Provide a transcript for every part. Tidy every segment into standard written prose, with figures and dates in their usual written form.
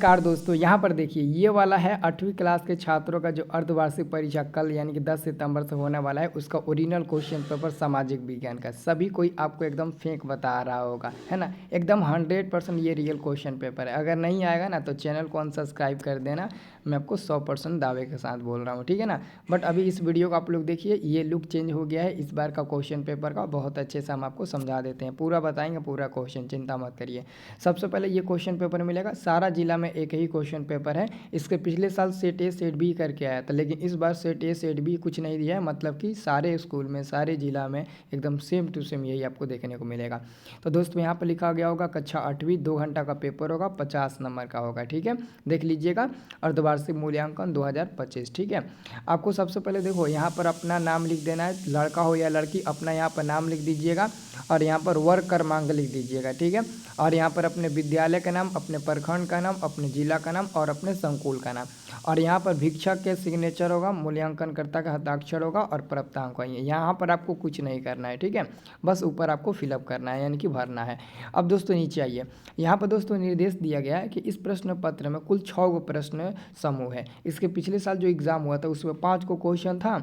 नमस्कार दोस्तों, यहाँ पर देखिए ये वाला है 8वीं क्लास के छात्रों का जो अर्धवार्षिक परीक्षा कल यानी कि 10 सितंबर से होने वाला है उसका ओरिजिनल क्वेश्चन पेपर सामाजिक विज्ञान का। सभी कोई आपको एकदम फेक बता रहा होगा, है ना। एकदम 100% ये रियल क्वेश्चन पेपर है। अगर नहीं आएगा ना तो चैनल को अनसब्सक्राइब कर देना, मैं आपको 100% दावे के साथ बोल रहा हूँ, ठीक है ना। बट अभी इस वीडियो को आप लोग देखिए, ये लुक चेंज हो गया है इस बार का क्वेश्चन पेपर का। बहुत अच्छे से हम आपको समझा देते हैं, पूरा बताएंगे पूरा क्वेश्चन, चिंता मत करिए। सबसे पहले ये क्वेश्चन पेपर मिलेगा, सारा जिला में एक ही क्वेश्चन पेपर है। इसके पिछले साल सेट ए सेट बी करके आया था, लेकिन इस बार सेट ए सेट बी कुछ नहीं दिया है। मतलब कि सारे स्कूल में सारे जिला में एकदम सेम टू सेम यही आपको देखने को मिलेगा। तो दोस्तों यहाँ पर लिखा गया होगा कक्षा 8वीं 2 घंटा का पेपर होगा, 50 नंबर का होगा, ठीक है। देख लीजिएगा, अर्धवार्षिक मूल्यांकन 2025, ठीक है। आपको सबसे पहले देखो यहाँ पर अपना नाम लिख देना है, लड़का हो या लड़की अपना यहाँ पर नाम लिख दीजिएगा और यहाँ पर वर्ग क्रमांक लिख दीजिएगा, ठीक है। और यहाँ पर अपने विद्यालय का नाम, अपने प्रखंड का नाम, अपने जिला का नाम और अपने संकुल का नाम। और यहाँ पर भिक्षक के सिग्नेचर होगा, मूल्यांकनकर्ता का हस्ताक्षर होगा और प्राप्तांक होंगे। यहाँ पर आपको कुछ नहीं करना है, ठीक है। बस ऊपर आपको फिलअप करना है यानी कि भरना है। अब दोस्तों नीचे आइए, यहाँ पर दोस्तों निर्देश दिया गया है कि इस प्रश्न पत्र में कुल 6 गो प्रश्न समूह है। इसके पिछले साल जो एग्ज़ाम हुआ था उसमें 5 को क्वेश्चन था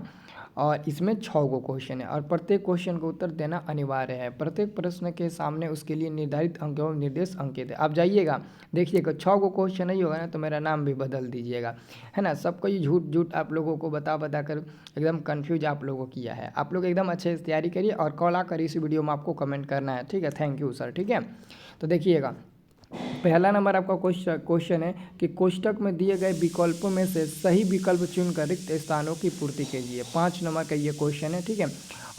और इसमें 6 गो क्वेश्चन है और प्रत्येक क्वेश्चन का उत्तर देना अनिवार्य है। प्रत्येक प्रश्न के सामने उसके लिए निर्धारित अंक एवं निर्देश अंकित है। आप जाइएगा देखिएगा, 6 गो क्वेश्चन नहीं होगा ना तो मेरा नाम भी बदल दीजिएगा, है ना। सबको ये झूठ झूठ आप लोगों को बता कर एकदम कन्फ्यूज आप लोगों को किया है। आप लोग एकदम अच्छे से तैयारी करिए और कॉल आकर इस वीडियो में आपको कमेंट करना है, ठीक है। थैंक यू सर, ठीक है। तो देखिएगा, पहला नंबर आपका क्वेश्चन है कि कोष्टक में दिए गए विकल्पों में से सही विकल्प चुनकर रिक्त स्थानों की पूर्ति कीजिए। 5 नंबर का ये क्वेश्चन है, ठीक है।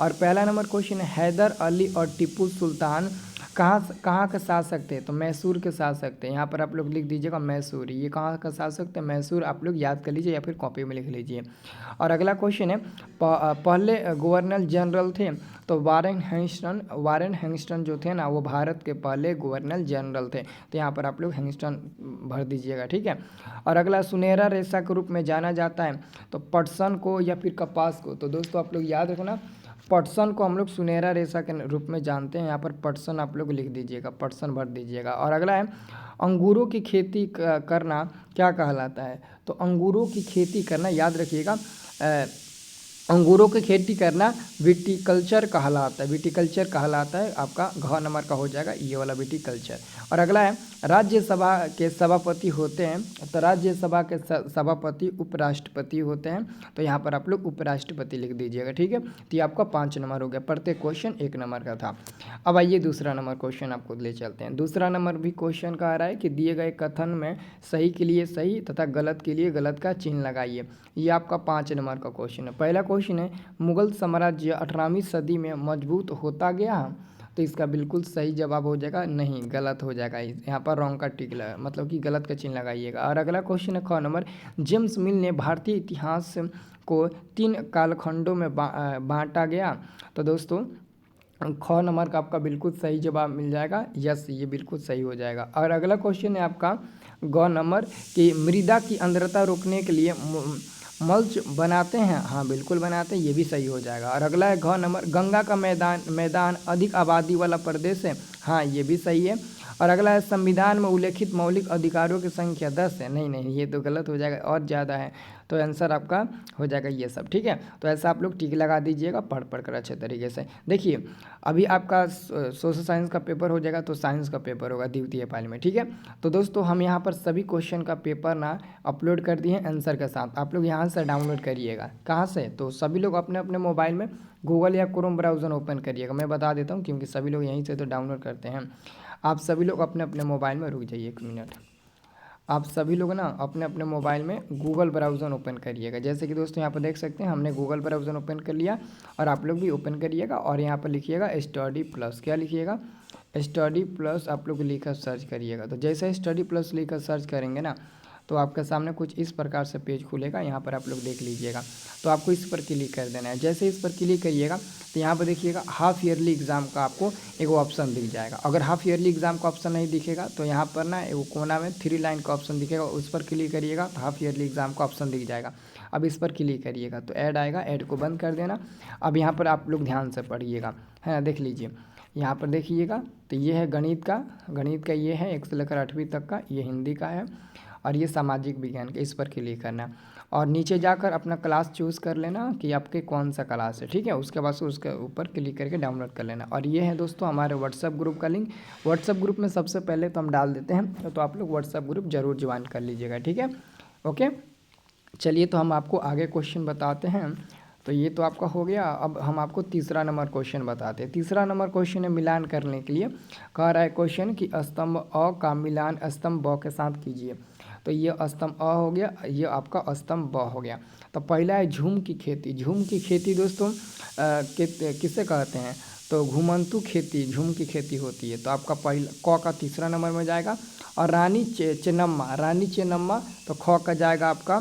और पहला नंबर क्वेश्चन है हैदर अली और टीपू सुल्तान कहाँ के शासक थे, तो मैसूर के शासक थे। यहाँ पर आप लोग लिख दीजिएगा मैसूर। ये कहाँ का शासक थे, मैसूर। आप लोग याद कर लीजिए या फिर कॉपी में लिख लीजिए। और अगला क्वेश्चन है पहले गवर्नर जनरल थे, तो वारेन हैंगस्टन जो थे ना वो भारत के पहले गवर्नर जनरल थे। तो यहाँ पर आप लोग हैंगस्टन भर दीजिएगा, ठीक है। और अगला सुनहरा रेशा के रूप में जाना जाता है, तो पटसन को या फिर कपास को। तो दोस्तों आप लोग याद रखना, पटसन को हम लोग सुनहरा रेशा के रूप में जानते हैं। यहाँ पर पटसन आप लोग लिख दीजिएगा, पटसन भर दीजिएगा। और अगला है अंगूरों की खेती करना क्या कहलाता है, तो अंगूरों की खेती करना याद रखिएगा, अंगूरों की खेती करना विटिकल्चर कहलाता है। विटिकल्चर कहलाता है, आपका घ नंबर का हो जाएगा ये वाला विटिकल्चर। और अगला है राज्यसभा के सभापति होते हैं, तो राज्यसभा के सभापति उपराष्ट्रपति होते हैं। तो यहाँ पर आप लोग उपराष्ट्रपति लिख दीजिएगा, ठीक है। तो ये आपका 5 नंबर हो गया, प्रत्येक क्वेश्चन 1 नंबर का था। अब आइए दूसरा नंबर क्वेश्चन आपको ले चलते हैं। दूसरा नंबर भी क्वेश्चन कह रहा है कि दिए गए कथन में सही के लिए सही तथा गलत के लिए गलत का चिन्ह लगाइए। ये आपका 5 नंबर का क्वेश्चन है। पहला क्वेश्चन है मुगल साम्राज्य 18वीं सदी में मजबूत होता गया, तो इसका बिल्कुल सही जवाब हो जाएगा नहीं, गलत हो जाएगा। यहाँ पर रॉन्ग का टिक लगा, मतलब कि गलत का चिन्ह लगाइएगा। और अगला क्वेश्चन है ख नंबर, जेम्स मिल ने भारतीय इतिहास को 3 कालखंडों में बांटा गया। तो दोस्तों ख नंबर का आपका बिल्कुल सही जवाब मिल जाएगा, यस ये बिल्कुल सही हो जाएगा। और अगला क्वेश्चन है आपका ग नंबर कि मृदा की आर्द्रता रोकने के लिए मल्च बनाते हैं, हाँ बिल्कुल बनाते हैं, ये भी सही हो जाएगा। और अगला है घ नंबर, गंगा का मैदान अधिक आबादी वाला प्रदेश है, हाँ ये भी सही है। और अगला है संविधान में उल्लेखित मौलिक अधिकारों की संख्या 10 है, नहीं ये तो गलत हो जाएगा, और ज़्यादा है। तो आंसर आपका हो जाएगा ये सब, ठीक है। तो ऐसा आप लोग टिक लगा दीजिएगा पढ़ कर अच्छे तरीके से। देखिए अभी आपका सोशल साइंस का पेपर हो जाएगा तो साइंस का पेपर होगा द्वितीय पाली में, ठीक है। तो दोस्तों हम यहाँ पर सभी क्वेश्चन का पेपर ना अपलोड कर दिए आंसर के साथ, आप लोग यहाँ से डाउनलोड करिएगा। कहाँ से, तो सभी लोग अपने अपने मोबाइल में गूगल या क्रोम ब्राउज़र ओपन करिएगा। मैं बता देता हूँ क्योंकि सभी लोग यहीं से तो डाउनलोड करते हैं। आप सभी लोग अपने अपने मोबाइल में, रुक जाइए 1 मिनट, आप सभी लोग ना अपने अपने मोबाइल में गूगल ब्राउज़र ओपन करिएगा। जैसे कि दोस्तों यहाँ पर देख सकते हैं हमने गूगल ब्राउज़र ओपन कर लिया, और आप लोग भी ओपन करिएगा। और यहाँ पर लिखिएगा स्टडी प्लस, क्या लिखिएगा, स्टडी प्लस आप लोग लिखकर सर्च करिएगा। तो जैसे स्टडी प्लस लिखकर सर्च करेंगे ना तो आपके सामने कुछ इस प्रकार से पेज खुलेगा, यहाँ पर आप लोग देख लीजिएगा। तो आपको इस पर क्लिक कर देना है। जैसे इस पर क्लिक करिएगा तो यहाँ पर देखिएगा हाफ ईयरली एग्ज़ाम का आपको एक ऑप्शन दिख जाएगा। अगर हाफ ईयरली एग्ज़ाम का ऑप्शन नहीं दिखेगा तो यहाँ पर ना एक कोना में 3 लाइन का ऑप्शन दिखेगा, उस पर क्लिक करिएगा तो हाफ ईयरली एग्ज़ाम का ऑप्शन दिख जाएगा। अब इस पर क्लिक करिएगा तो ऐड आएगा, ऐड को बंद कर देना। अब यहाँ पर आप लोग ध्यान से पढ़िएगा, है ना। देख लीजिए यहाँ पर देखिएगा, तो ये है गणित का ये है 1 से लेकर 8वीं तक का, ये हिंदी का है। और ये सामाजिक विज्ञान का, इस पर क्लिक करना है और नीचे जाकर अपना क्लास चूज़ कर लेना कि आपके कौन सा क्लास है, ठीक है। उसके बाद से उसके ऊपर क्लिक करके डाउनलोड कर लेना। और ये है दोस्तों हमारे व्हाट्सएप ग्रुप का लिंक। व्हाट्सएप ग्रुप में सबसे पहले तो हम डाल देते हैं, तो आप लोग व्हाट्सएप ग्रुप जरूर ज्वाइन कर लीजिएगा, ठीक है। ओके, चलिए तो हम आपको आगे क्वेश्चन बताते हैं। तो ये तो आपका हो गया। अब हम आपको तीसरा नंबर क्वेश्चन बताते हैं। तीसरा नंबर क्वेश्चन है मिलान करने के लिए। कह रहा है क्वेश्चन कि स्तंभ अ का मिलान स्तंभ ब के साथ कीजिए। तो ये स्तंभ अ हो गया, ये आपका स्तंभ ब हो गया। तो पहला है झूम की खेती। झूम की खेती दोस्तों किसे कहते हैं? तो घुमंतु खेती, झूम की खेती होती है। तो आपका पहला क का तीसरा नंबर में जाएगा। और रानी चेन्नम्मा, रानी चेन्नम्मा तो ख का जाएगा आपका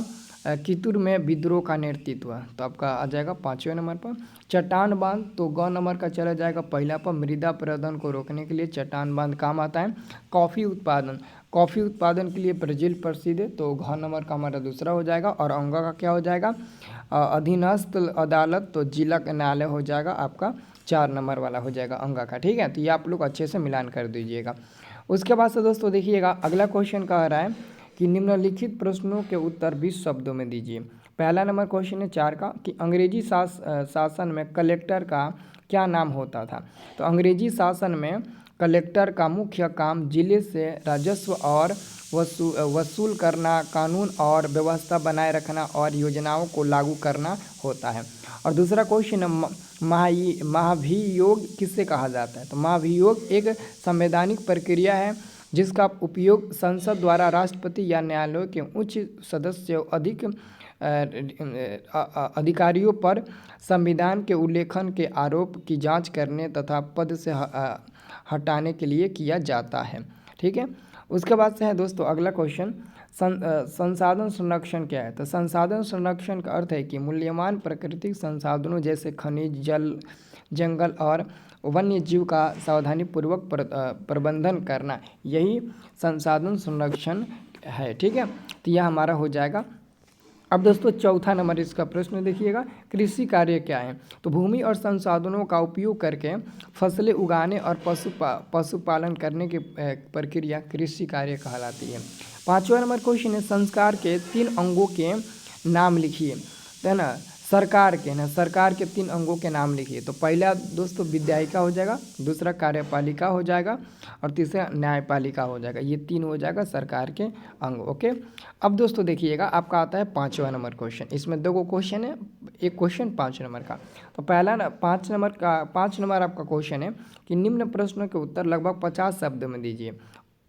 कितूर में विद्रोह का नेतृत्व, तो आपका आ जाएगा 5वें नंबर पर। चट्टान बांध तो ग नंबर का चला जाएगा पहला पर। मृदा प्रदूषण को रोकने के लिए चट्टान बांध काम आता है। कॉफ़ी उत्पादन, कॉफ़ी उत्पादन के लिए ब्राज़ील प्रसिद्ध है, तो घ नंबर का हमारा दूसरा हो जाएगा। और अंगा का क्या हो जाएगा? अधीनस्थ अदालत, तो जिला न्यायालय हो जाएगा आपका 4 नंबर वाला हो जाएगा अंगा का, ठीक है। तो ये आप लोग अच्छे से मिलान कर दीजिएगा। उसके बाद से दोस्तों देखिएगा अगला क्वेश्चन कह रहा है कि निम्नलिखित प्रश्नों के उत्तर 20 शब्दों में दीजिए। पहला नंबर क्वेश्चन है 4 का कि अंग्रेजी शासन में कलेक्टर का क्या नाम होता था। तो अंग्रेजी शासन में कलेक्टर का मुख्य काम जिले से राजस्व और वसूल करना, कानून और व्यवस्था बनाए रखना और योजनाओं को लागू करना होता है। और दूसरा क्वेश्चन है महाभियोग किससे कहा जाता है। तो महाभियोग एक संवैधानिक प्रक्रिया है जिसका उपयोग संसद द्वारा राष्ट्रपति या न्यायालय के उच्च सदस्य अधिक अधिकारियों पर संविधान के उल्लंघन के आरोप की जांच करने तथा पद से हटाने के लिए किया जाता है, ठीक है। उसके बाद से है दोस्तों अगला क्वेश्चन, संसाधन संरक्षण क्या है। तो संसाधन संरक्षण का अर्थ है कि मूल्यवान प्राकृतिक संसाधनों जैसे खनिज, जल, जंगल और वन्य जीव का सावधानीपूर्वक प्रबंधन करना, यही संसाधन संरक्षण है, ठीक है। तो यह हमारा हो जाएगा। अब दोस्तों चौथा नंबर इसका प्रश्न देखिएगा, कृषि कार्य क्या है। तो भूमि और संसाधनों का उपयोग करके फसलें उगाने और पशुपालन करने की प्रक्रिया कृषि कार्य कहलाती है। 5वां नंबर क्वेश्चन है संस्कार के 3 अंगों के नाम लिखिए, है ना। सरकार के 3 अंगों के नाम लिखिए। तो पहला दोस्तों विधायिका हो जाएगा, दूसरा कार्यपालिका हो जाएगा और तीसरा न्यायपालिका हो जाएगा। ये 3 हो जाएगा सरकार के अंग, ओके। अब दोस्तों देखिएगा आपका आता है 5वां नंबर क्वेश्चन। इसमें 2 क्वेश्चन है, एक क्वेश्चन 5 नंबर का। तो पहला 5 नंबर आपका क्वेश्चन है कि निम्न प्रश्नों के उत्तर लगभग 50 शब्द में दीजिए।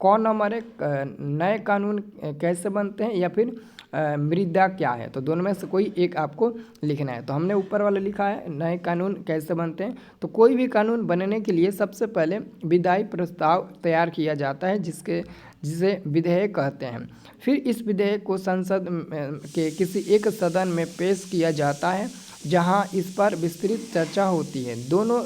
कौन नंबर है नए कानून कैसे बनते हैं या फिर मृदा क्या है। तो दोनों में से कोई एक आपको लिखना है। तो हमने ऊपर वाला लिखा है नए कानून कैसे बनते हैं। तो कोई भी कानून बनने के लिए सबसे पहले विधायी प्रस्ताव तैयार किया जाता है जिसे विधेयक कहते हैं। फिर इस विधेयक को संसद के किसी एक सदन में पेश किया जाता है जहां इस पर विस्तृत चर्चा होती है। दोनों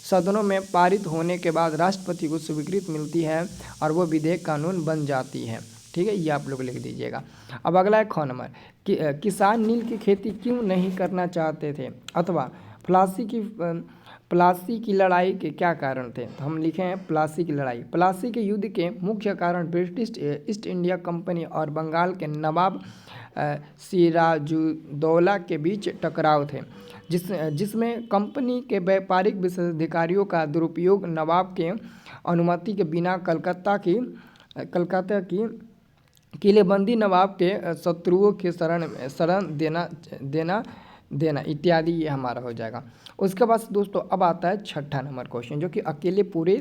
सदनों में पारित होने के बाद राष्ट्रपति को स्वीकृति मिलती है और वो विधेयक कानून बन जाती है, ठीक है। ये आप लोग लिख दीजिएगा। अब अगला है ख नंबर कि किसान नील की खेती क्यों नहीं करना चाहते थे अथवा प्लासी की लड़ाई के क्या कारण थे। तो हम लिखे हैं प्लासी की लड़ाई। प्लासी के युद्ध के मुख्य कारण ब्रिटिश ईस्ट इंडिया कंपनी और बंगाल के नवाब सिराजुद्दौला के बीच टकराव थे, जिसमें कंपनी के व्यापारिक विशेषाधिकारियों का दुरुपयोग, नवाब के अनुमति के बिना कलकत्ता की किलेबंदी, नवाब के शत्रुओं के शरण देना इत्यादि ये हमारा हो जाएगा। उसके बाद दोस्तों अब आता है 6ठा नंबर क्वेश्चन जो कि अकेले पूरे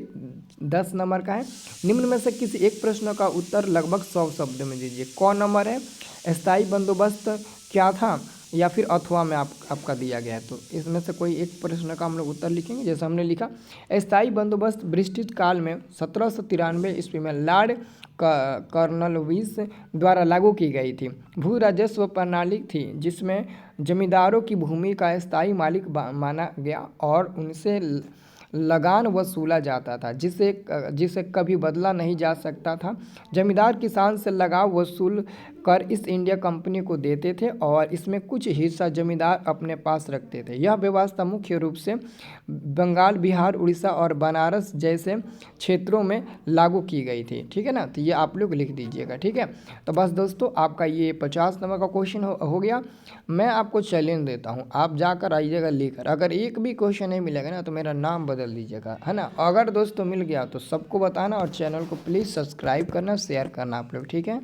10 नंबर का है। निम्न में से किसी एक प्रश्न का उत्तर लगभग 100 शब्द में दीजिए। कौन नंबर है स्थायी बंदोबस्त क्या था या फिर अथवा में आपका दिया गया है। तो इसमें से कोई एक प्रश्न का हम लोग उत्तर लिखेंगे। जैसे हमने लिखा स्थायी बंदोबस्त ब्रिटिश काल में 1793 ईस्वी में लॉर्ड कॉर्नवालिस द्वारा लागू की गई थी। भू राजस्व प्रणाली थी जिसमें जमींदारों की भूमि का स्थायी मालिक माना गया और उनसे लगान वसूला जाता था जिसे कभी बदला नहीं जा सकता था। जमींदार किसान से लगाव वसूल कर ईस्ट इंडिया कंपनी को देते थे और इसमें कुछ हिस्सा जमींदार अपने पास रखते थे। यह व्यवस्था मुख्य रूप से बंगाल, बिहार, उड़ीसा और बनारस जैसे क्षेत्रों में लागू की गई थी। ठीक है ना, तो ये आप लोग लिख दीजिएगा। ठीक है, तो बस दोस्तों आपका ये 50 नंबर का क्वेश्चन हो गया। मैं आपको चैलेंज देता हूँ, आप जाकर आइएगा लेकर, अगर एक भी क्वेश्चन नहीं मिलेगा ना तो मेरा नाम बदल दीजिएगा, है ना। अगर दोस्तों मिल गया तो सबको बताना और चैनल को प्लीज़ सब्सक्राइब करना, शेयर करना आप लोग। ठीक है।